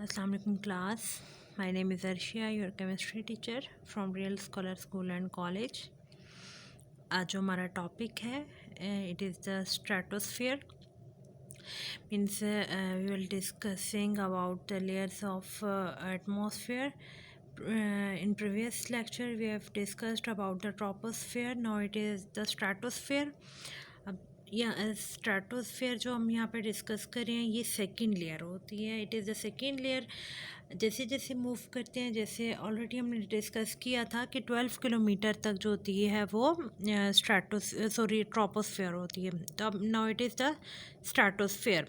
Assalamu alaikum class. My name is Arshia, your chemistry teacher from Real Scholar School and College. आज जो हमारा topic है it is the stratosphere. Means we will discussing about the layers of atmosphere. In previous lecture we have discussed about the troposphere. Now it is the stratosphere. अब या stratosphere जो हम यहाँ पे डिस्कस कर रहे हैं ये सेकंड लेयर होती है. It is the second layer. जैसे जैसे मूव करते हैं, जैसे ऑलरेडी हमने डिस्कस किया था कि 12 किलोमीटर तक जो होती है वो ट्रोपोस्फेयर होती है. तो अब now it is the stratosphere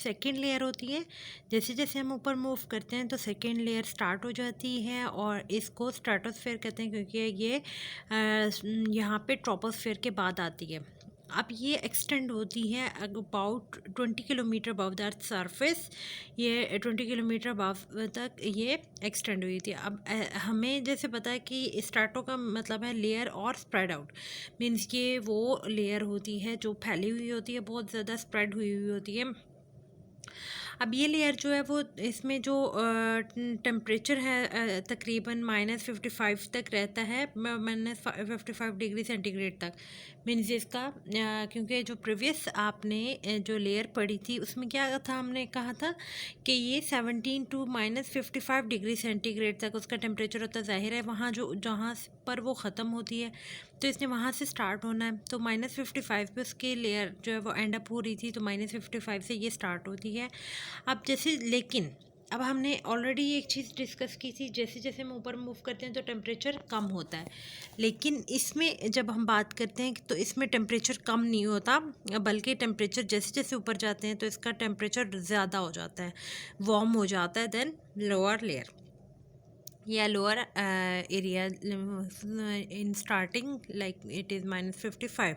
second layer होती है. जैसे जैसे हम ऊपर मूव करते हैं तो सेकेंड लेयर स्टार्ट हो जाती है और इसको स्ट्रेटोस्फेयर कहते हैं क्योंकि ये यहाँ पे ट्रोपोस्फेयर के बाद आती है. अब ये एक्सटेंड होती है about 20 kilometre above the earth surface. ये 20 किलोमीटर अबव तक ये एक्सटेंड हुई थी. अब हमें जैसे पता है कि स्ट्रेटो का मतलब है लेयर और स्प्रेड आउट. मीन्स ये वो लेयर होती है जो फैली हुई होती है, बहुत ज़्यादा स्प्रेड हुई हुई होती है. अब ये लेयर जो है वो इसमें जो टेम्परेचर है तकरीबन -55 तक रहता है, -55 डिग्री सेंटीग्रेड तक. मीन्स इसका क्योंकि जो प्रीवियस आपने जो लेयर पढ़ी थी उसमें क्या था, हमने कहा था कि ये 17 टू -55 डिग्री सेंटीग्रेड तक उसका टेम्परेचर होता है. ज़ाहिर है वहाँ जो जहाँ पर वो ख़त्म होती है तो इसने वहाँ से स्टार्ट होना है. तो -55 पे उसकी लेयर जो है वो एंड अप हो रही थी, तो -55 से ये स्टार्ट होती है. अब जैसे लेकिन अब हमने ऑलरेडी एक चीज़ डिस्कस की थी, जैसे जैसे हम ऊपर मूव करते हैं तो टेम्परेचर कम होता है. लेकिन इसमें जब हम बात करते हैं तो इसमें टेम्परेचर कम नहीं होता, बल्कि टेम्परेचर जैसे जैसे ऊपर जाते हैं तो इसका टेम्परेचर ज़्यादा हो जाता है, वार्म हो जाता है देन लोअर लेयर या lower area in starting like it is -55.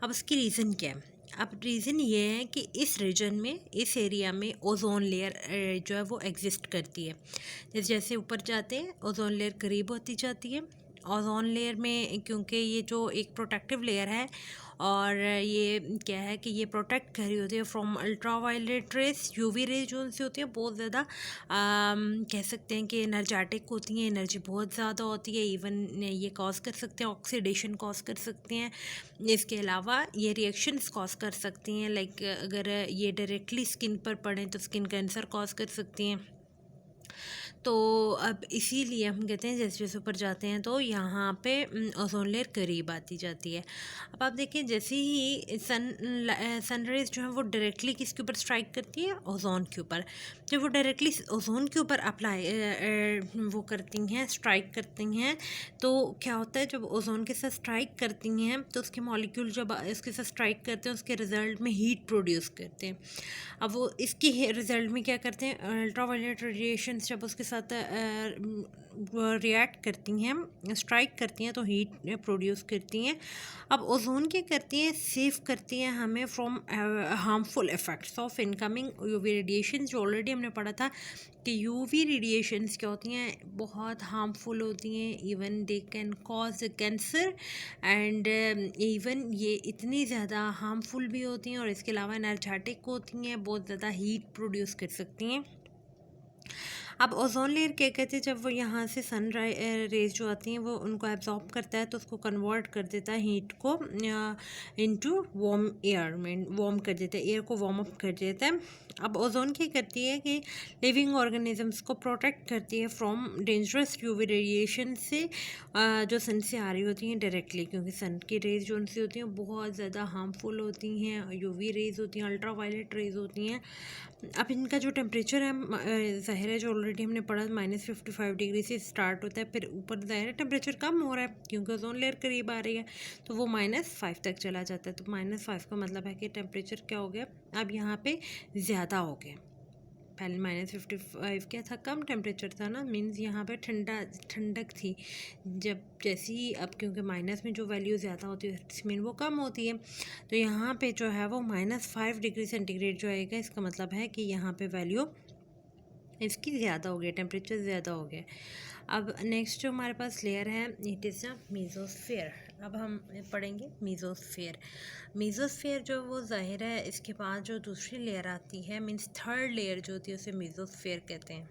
अब उसकी रीज़न क्या है? अब रीज़न ये है कि इस रीजन में, इस एरिया में ओजोन लेयर जो है वो एग्जिस्ट करती है. जैसे जैसे ऊपर जाते हैं ओजोन लेयर करीब होती जाती है. ओजोन लेयर में क्योंकि ये जो एक प्रोटेक्टिव लेयर है और ये क्या है कि ये प्रोटेक्ट कर रही होती है from ultraviolet rays. UV rays जो उनसे होती है बहुत ज़्यादा कह सकते हैं कि एनर्जेटिक होती हैं, एनर्जी बहुत ज़्यादा होती है. इवन ये कॉज कर सकते हैं, ऑक्सीडेशन कॉज कर सकते हैं. इसके अलावा ये रिएक्शंस कॉज कर सकती हैं. लाइक अगर ये डायरेक्टली स्किन पर पड़ें तो स्किन कैंसर कॉज कर सकती हैं. तो अब इसीलिए हम कहते हैं जैसे जैसे ऊपर जाते हैं तो यहाँ पे ओजोन लेयर करीब आती जाती है. अब आप देखिए जैसे ही सन रेज जो है वो डायरेक्टली किसके ऊपर स्ट्राइक करती है, ओजोन के ऊपर. जब वो डायरेक्टली ओजोन के ऊपर अप्लाई वो करती हैं, स्ट्राइक करती हैं, तो क्या होता है जब ओजोन के साथ स्ट्राइक करती हैं तो उसके मॉलिक्यूल जब इसके साथ स्ट्राइक करते हैं उसके रिजल्ट में हीट प्रोड्यूस करते हैं. अब वो इसके रिजल्ट में क्या करते हैं, अल्ट्रा वायलेट रेडिएशन जब उसके साथ रिएक्ट करती हैं, स्ट्राइक करती हैं तो हीट प्रोड्यूस करती हैं. अब ओजोन क्या करती हैं, सेव करती हैं हमें from harmful effects of incoming UV radiation. जो ऑलरेडी हमने पढ़ा था कि यूवी रेडिएशंस क्या होती हैं, बहुत हार्मफुल होती हैं. Even they can cause cancer and even ये इतनी ज़्यादा हार्मफुल भी होती हैं और इसके अलावा एनर्जेटिक होती हैं, बहुत ज़्यादा हीट प्रोड्यूस कर सकती हैं. अब ओजोन लेयर क्या कहते हैं, जब वो यहाँ से सन रेज जो आती हैं वो उनको एब्जॉर्ब करता है तो उसको कन्वर्ट कर देता है हीट को इनटू वार्म एयर में, वार्म कर देता है, एयर को वार्म अप कर देता है. अब ओजोन क्या करती है कि लिविंग ऑर्गेनिजम्स को प्रोटेक्ट करती है फ्रॉम डेंजरस यूवी रेडिएशन से जो सन से आ रही होती हैं डायरेक्टली, क्योंकि सन की रेज जो उनसे होती हैं बहुत ज़्यादा हार्मफुल होती हैं. यूवी रेज होती हैं, अल्ट्रा वायलेट रेज होती हैं. अब इनका जो टेम्परेचर है ज़ाहिर है जो ऑलरेडी हमने पढ़ा -55 डिग्री से स्टार्ट होता है, फिर ऊपर ज़ाहिर है टेम्परेचर कम हो रहा है क्योंकि ओजोन लेयर करीब आ रही है तो वो -5 तक चला जाता है. तो -5 का मतलब है कि टेम्परेचर क्या हो गया, अब यहाँ पे ज़्यादा हो गया. पहले -55 क्या था, कम टेम्परेचर था ना, मीन्स यहाँ पे ठंडक थी. जब जैसे ही अब क्योंकि माइनस में जो वैल्यू ज़्यादा होती है मीन वो कम होती है, तो यहाँ पे जो है वो -5 डिग्री सेंटीग्रेड जो आएगा, इसका मतलब है कि यहाँ पे वैल्यू इसकी ज़्यादा हो गई, टेम्परेचर ज़्यादा हो गया. अब नेक्स्ट जो हमारे पास लेयर है इट इज़ द मीज़ोस्फीयर. अब हम पढ़ेंगे मीज़ोस्फीयर. मीज़ोस्फीयर जो वो ज़ाहिर है इसके बाद जो दूसरी लेयर आती है, मीन्स थर्ड लेयर जो होती है उसे मीज़ोस्फीयर कहते हैं.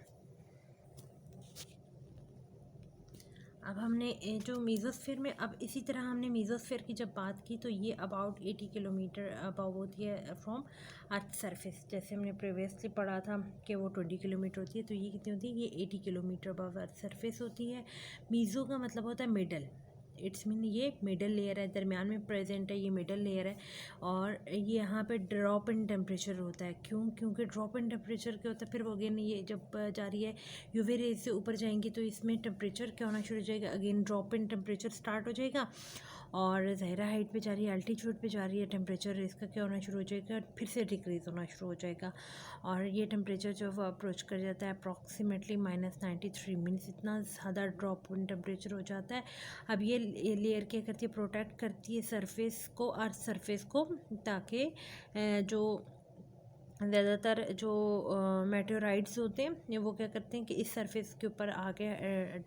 अब हमने जो मीज़ोस्फीयर में, अब इसी तरह हमने मीज़ोस्फीयर की जब बात की तो ये अबाउट 80 किलोमीटर अबव होती है फ्रॉम अर्थ सरफेस। जैसे हमने प्रीवियसली पढ़ा था कि वो 20 किलोमीटर होती है, तो ये कितनी होती है, ये 80 किलोमीटर अबव अर्थ सरफेस होती है। मीज़ो का मतलब होता है मिडल, इट्स मीन ये मिडल लेयर है, दरमियान में प्रेजेंट है, ये मिडल लेयर है। और ये यहाँ पे ड्रॉप इन टेम्परेचर होता है। क्योंकि ड्रॉप इन टेम्परेचर क्या होता है, फिर वो अगेन ये जब जा रही है यूवी रेज से ऊपर जाएंगी तो इसमें टेम्परेचर क्या होना शुरू हो जाएगा, again drop in temperature start हो जाएगा। और ज़ाहिरा हाइट पे जा रही है, एल्टीट्यूड पे जा रही है, टेम्परेचर इसका क्या होना शुरू हो जाएगा, फिर से डिक्रीज़ होना शुरू हो जाएगा। और ये टेम्परेचर जो वो अप्रोच कर जाता है अप्रॉक्सीमेटली -93, मीन्स इतना ज़्यादा ड्रॉप इन टेम्परेचर हो जाता है। अब ये लेयर क्या करती है, प्रोटेक्ट करती है सरफेस को, अर्थ सरफेस को, ताकि जो ज़्यादातर जो मेटेओराइट्स होते हैं वो क्या करते हैं कि इस सरफेस के ऊपर आके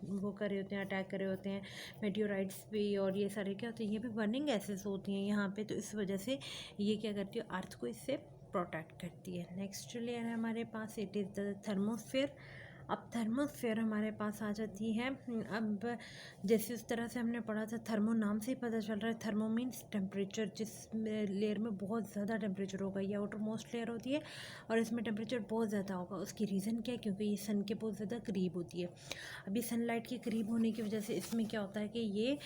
वो कर रहे होते हैं, अटैक कर रहे होते हैं मेटेओराइट्स भी। और ये सारे क्या होते हैं, ये भी बर्निंग गैसेस होती हैं यहाँ पे, तो इस वजह से ये क्या करती है, अर्थ को इससे प्रोटेक्ट करती है। नेक्स्ट लेयर है हमारे पास, इट इज़ द थर्मोस्फेयर। अब थर्मोस्फेयर हमारे पास आ जाती है। अब जैसे उस तरह से हमने पढ़ा था, थर्मो नाम से ही पता चल रहा है, थर्मो मीन्स टेम्परेचर, जिस लेयर में बहुत ज़्यादा टेम्परेचर होगा, ये आउटर मोस्ट लेयर होती है और इसमें टेम्परेचर बहुत ज़्यादा होगा। उसकी रीज़न क्या है, क्योंकि ये सन के बहुत ज़्यादा करीब होती है। अभी सनलाइट के करीब होने की वजह से इसमें क्या होता है कि ये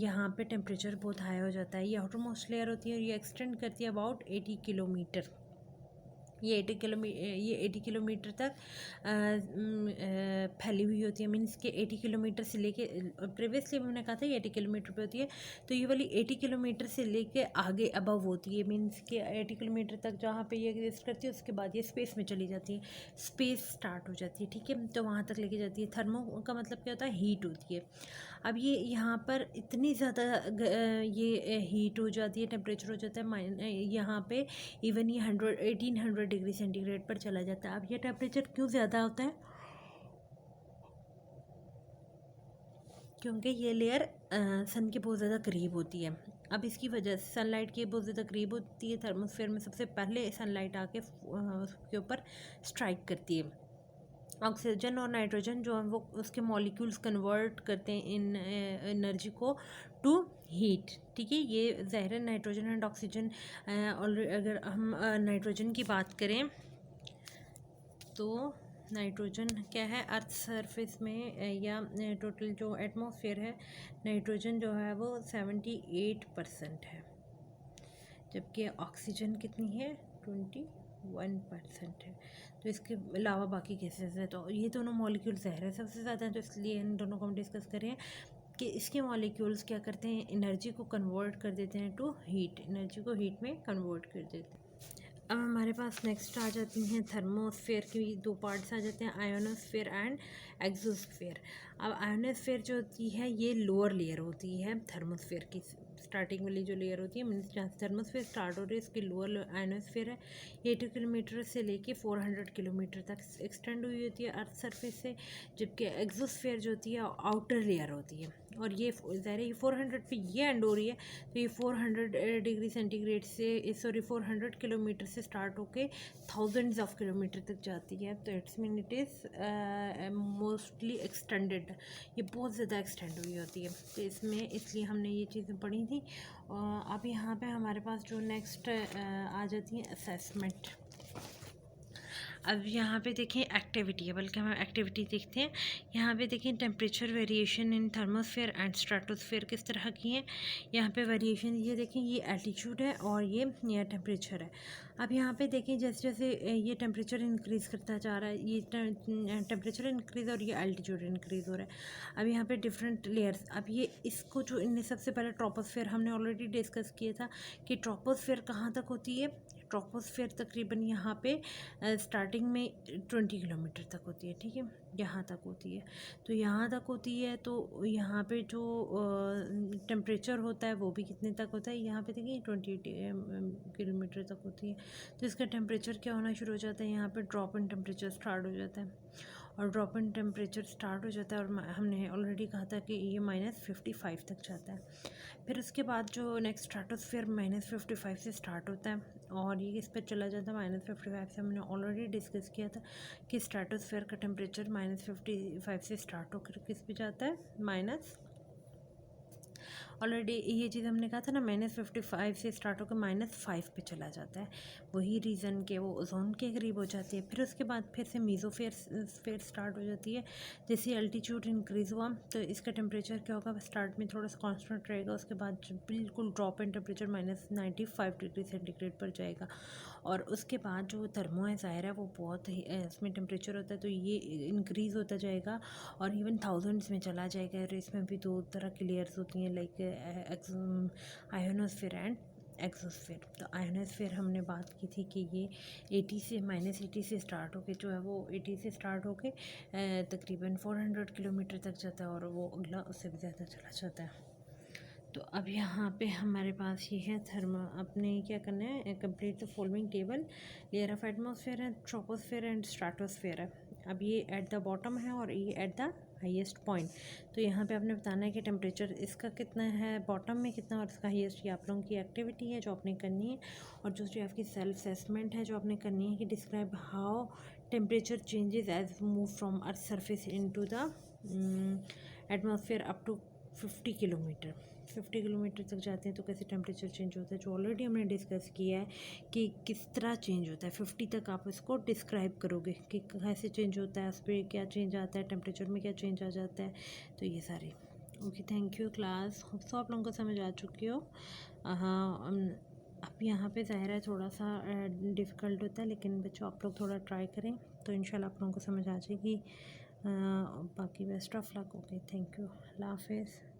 यहाँ पे टेम्परेचर बहुत हाई हो जाता है। ये आउटर मोस्ट लेयर होती है और ये एक्सटेंड करती है अबाउट 80 किलोमीटर। ये 80 किलोमीटर तक फैली हुई होती है, मीन्स कि 80 किलोमीटर से लेके, प्रीवियसली मैंने कहा था ये 80 किलोमीटर पे होती है, तो ये वाली 80 किलोमीटर से लेके आगे अबव होती है, मीन्स कि 80 किलोमीटर तक जहाँ पे ये एग्जिस्ट करती है उसके बाद ये स्पेस में चली जाती है, स्पेस स्टार्ट हो जाती है, ठीक है, तो वहाँ तक लेके जाती है। थर्मो का मतलब क्या होता है, हीट होती है। अब ये यहाँ पर इतनी ज़्यादा ये हीट हो जाती है, टेम्परेचर हो जाता है यहाँ पे इवन ये 1800 डिग्री सेंटीग्रेड पर चला जाता है। अब ये टेम्परेचर क्यों ज़्यादा होता है, क्योंकि ये लेयर सन के बहुत ज़्यादा करीब होती है। अब इसकी वजह से सनलाइट के बहुत ज़्यादा करीब होती है, थर्मोस्फेयर में सबसे पहले सनलाइट आके उसके ऊपर स्ट्राइक करती है। ऑक्सीजन और नाइट्रोजन जो है वो उसके मॉलिक्यूल्स कन्वर्ट करते हैं इन एनर्जी को टू हीट, ठीक है। ये ज़ाहिर नाइट्रोजन एंड ऑक्सीजन, और अगर हम नाइट्रोजन की बात करें तो नाइट्रोजन क्या है, अर्थ सरफेस में या टोटल जो एटमॉस्फेयर है, नाइट्रोजन जो है वो 78% है, जबकि ऑक्सीजन कितनी है, 21% है। तो इसके अलावा बाकी केसेस हैं, तो ये दोनों मॉलिक्यूल ज़हर है सबसे ज़्यादा, तो इसलिए इन दोनों को हम डिस्कस करें कि इसके मॉलिक्यूल्स क्या करते हैं, एनर्जी को कन्वर्ट कर देते हैं टू हीट, एनर्जी को हीट में कन्वर्ट कर देते हैं। अब हमारे पास नेक्स्ट आ जाती हैं थर्मोस्फेयर की दो पार्ट्स आ जाते हैं, आयोनोस्फेयर एंड एक्सोस्फेयर। अब आयोनोस्फेयर जो होती है ये लोअर लेयर होती है थर्मोस्फेयर की, स्टार्टिंग वाली जो लेयर होती है, मीन्स जहाँ थर्मोस्फेयर स्टार्ट हो रही है इसकी लोअर आयोनोस्फेयर है, 80 किलोमीटर से लेके 400 किलोमीटर तक एक्सटेंड हुई होती है अर्थ सरफेस से, जबकि एक्सोस्फेयर जो होती है आउटर लेयर होती है, और ये ज़ाहिर है ये 400 पे ये एंड हो रही है, तो ये 400 डिग्री सेंटीग्रेड से, सॉरी 400 किलोमीटर से स्टार्ट होके थाउजेंड्स ऑफ किलोमीटर तक जाती है, तो it's mean it is mostly extended, ये बहुत ज़्यादा एक्सटेंड हुई होती है, तो इसमें इसलिए हमने ये चीज़ें पढ़ी थी। अब यहाँ पे हमारे पास जो नेक्स्ट आ जाती है असेसमेंट। अब यहाँ पे देखें एक्टिविटी है, बल्कि हम एक्टिविटी देखते हैं। यहाँ पे देखें temperature variation in thermosphere and stratosphere किस तरह की है। यहाँ पे वेरिएशन ये देखें, ये एल्टीट्यूड है और ये टेम्परेचर है। अब यहाँ पे देखें जैसे जैसे ये टेम्परेचर इंक्रीज़ करता जा रहा है, ये टेम्परेचर इंक्रीज़ और ये एल्टीट्यूड इंक्रीज़ हो रहा है। अब यहाँ पे डिफरेंट लेयर्स, अब ये इसको जो इनने सबसे पहले ट्रोपोस्फेयर हमने ऑलरेडी डिस्कस किया था कि ट्रोपोस्फेयर कहाँ तक होती है। ट्रोपोस्फेयर तकरीबन यहाँ पे स्टार्टिंग में 20 किलोमीटर तक होती है, ठीक है, यहाँ तक होती है, तो यहाँ तक होती है, तो यहाँ पे जो टेम्परेचर होता है वो भी कितने तक होता है, यहाँ पे देखिए 20 किलोमीटर तक होती है, तो इसका टेम्परेचर क्या होना शुरू हो जाता है, यहाँ पे ड्रॉप इन टेम्परेचर स्टार्ट हो जाता है। और ड्रॉप इन टेम्परेचर स्टार्ट हो जाता है, और हमने ऑलरेडी कहा था कि ये -55 तक जाता है। फिर उसके बाद जो नेक्स्ट स्ट्रेटोस्फीयर -55 से स्टार्ट होता है और ये किस पे चला जाता है -55 से। हमने ऑलरेडी डिस्कस किया था कि स्ट्रेटोस्फीयर का टेम्परेचर -55 से स्टार्ट होकर किस पे जाता है, ऑलरेडी ये चीज़ हमने कहा था ना, -55 से स्टार्ट होकर -5 पे चला जाता है। वही रीज़न कि वो ओजोन के करीब हो जाती है। फिर उसके बाद फिर से मीज़ोस्फीयर स्टार्ट हो जाती है। जैसे अल्टीट्यूड इंक्रीज़ हुआ तो इसका टेम्परेचर क्या होगा, स्टार्ट में थोड़ा सा कांस्टेंट रहेगा, उसके बाद बिल्कुल drop in temperature -95 degree centigrade पर जाएगा। और उसके बाद जो थर्मो है ज़ाहिर है वो बहुत ही इसमें टेम्परेचर होता है, तो ये इंक्रीज़ होता जाएगा और इवन थाउजेंड्स में चला जाएगा। और इसमें भी दो तरह की लेयर्स होती हैं, लाइक आयोनोस्फीयर एंड एक्सोस्फीयर। तो आयोनोस्फीयर हमने बात की थी कि ये 80 से -80 से स्टार्ट होके जो है वो 80 से स्टार्ट होके तकरीबन 400 किलोमीटर तक जाता है, और वो अगला उससे भी ज़्यादा चला जाता है। तो अब यहाँ पे हमारे पास ये है अपने क्या करना है, complete the following table. Layer of atmosphere है, ट्रोपोस्फेयर एंड स्ट्रेटोस्फेयर है। अब ये एट द बॉटम है और ये एट द हाईएस्ट पॉइंट। तो यहाँ पे आपने बताना है कि टेम्परेचर इसका कितना है बॉटम में, कितना, और इसका हाईएस्ट। ये आप लोगों की एक्टिविटी है जो आपने करनी है। और दूसरी आपकी सेल्फ असेसमेंट है जो आपने करनी है कि describe how temperature changes as move from earth surface into the atmosphere up to 50 kilometre तक जाते हैं तो कैसे टेम्परेचर चेंज होता है, जो ऑलरेडी हमने डिस्कस किया है कि किस तरह चेंज होता है। 50 तक आप इसको डिस्क्राइब करोगे कि कैसे चेंज होता है, उस पर क्या चेंज आता है, टेम्परेचर में क्या चेंज आ जाता है। तो ये सारे ओके। थैंक यू क्लास, सो आप लोगों को समझ आ चुकी हो। हाँ, अब यहाँ पे ज़ाहिर है थोड़ा सा डिफ़िकल्ट होता है, लेकिन बच्चों आप लोग थोड़ा ट्राई करें तो इंशाल्लाह आप लोगों को समझ आ जाएगी। बाकी best of luck. Okay, thank you, अल्लाह हाफिज़।